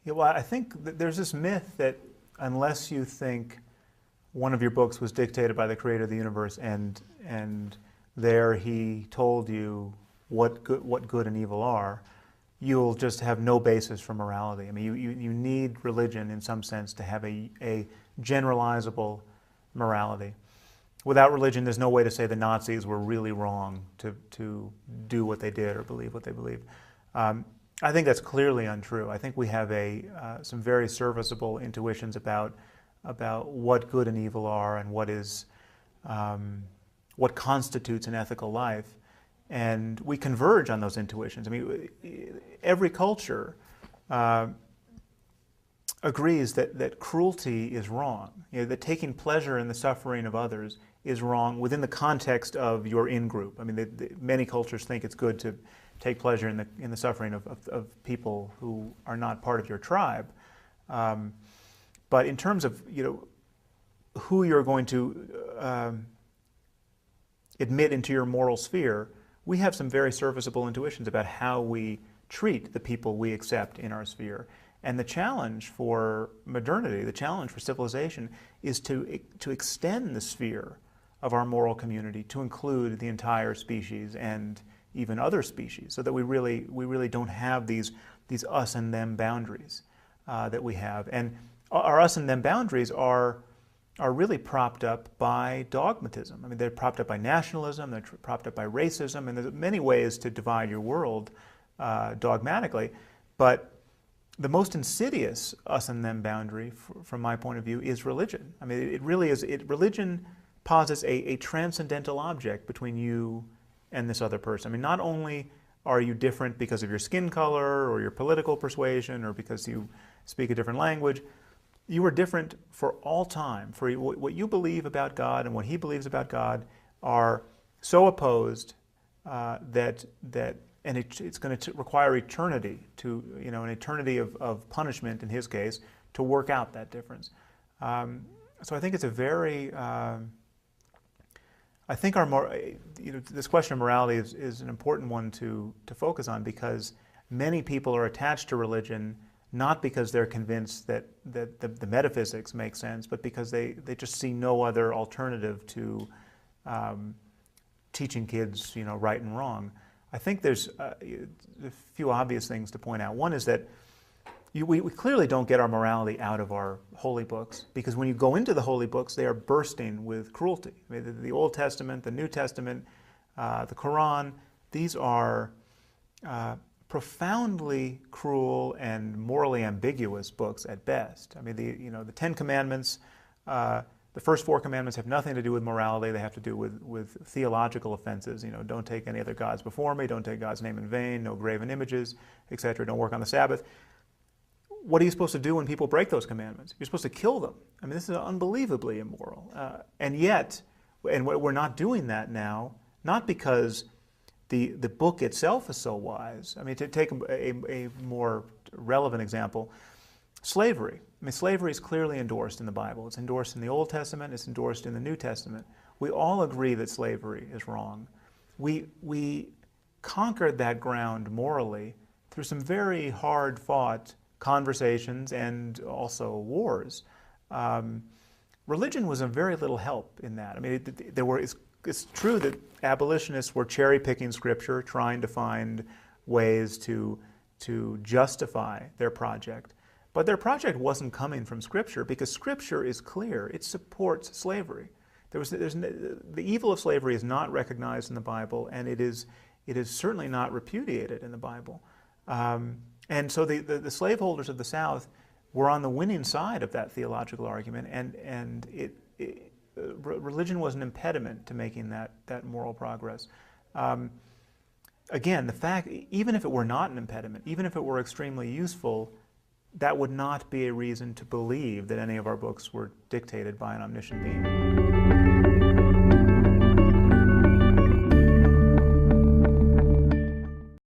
Yeah, well, I think that there's this myth that unless you think one of your books was dictated by the creator of the universe and there he told you what good and evil are, you'll just have no basis for morality. I mean, you need religion in some sense to have a generalizable morality. Without religion, there's no way to say the Nazis were really wrong to do what they did or believe what they believed. I think that's clearly untrue. I think we have some very serviceable intuitions about what good and evil are and what constitutes an ethical life, and we converge on those intuitions. I mean, every culture agrees that cruelty is wrong. You know, that taking pleasure in the suffering of others is wrong within the context of your in-group. I mean, many cultures think it's good to take pleasure in the suffering of people who are not part of your tribe. But in terms of who you're going to admit into your moral sphere, we have some very serviceable intuitions about how we treat the people we accept in our sphere. And the challenge for modernity, the challenge for civilization, is to extend the sphere of our moral community to include the entire species and even other species, so that we really don't have these us and them boundaries that we have. And our us and them boundaries are really propped up by dogmatism. I mean, they're propped up by nationalism, they're propped up by racism, and there's many ways to divide your world dogmatically. But the most insidious us and them boundary, from my point of view, is religion. I mean, it really is. Religion posits a transcendental object between you and this other person. I mean, not only are you different because of your skin color or your political persuasion or because you speak a different language, you are different for all time. For what you believe about God and what he believes about God are so opposed that it's going to require eternity an eternity of punishment in his case to work out that difference. So I think it's a very I think this question of morality is an important one to focus on, because many people are attached to religion not because they're convinced that the metaphysics make sense, but because they just see no other alternative to teaching kids right and wrong. I think there's a few obvious things to point out. One is that we clearly don't get our morality out of our holy books, because when you go into the holy books, they are bursting with cruelty. I mean, the Old Testament, the New Testament, the Quran, these are profoundly cruel and morally ambiguous books at best. I mean, the Ten Commandments, the first 4 commandments have nothing to do with morality. They have to do with theological offenses. Don't take any other gods before me, don't take God's name in vain, no graven images, etc. Don't work on the Sabbath. What are you supposed to do when people break those commandments? You're supposed to kill them. I mean, this is unbelievably immoral. And yet, we're not doing that now, not because the book itself is so wise. I mean, to take a more relevant example, slavery. I mean, slavery is clearly endorsed in the Bible. It's endorsed in the Old Testament. It's endorsed in the New Testament. We all agree that slavery is wrong. We conquered that ground morally through some very hard-fought conversations and also wars. Religion was of very little help in that. I mean, it's true that abolitionists were cherry-picking Scripture, trying to find ways to justify their project. But their project wasn't coming from Scripture, because Scripture is clear. It supports slavery. The evil of slavery is not recognized in the Bible, and it is certainly not repudiated in the Bible. And so the slaveholders of the South were on the winning side of that theological argument, and religion was an impediment to making that moral progress. Again, the fact, even if it were not an impediment, even if it were extremely useful, that would not be a reason to believe that any of our books were dictated by an omniscient being.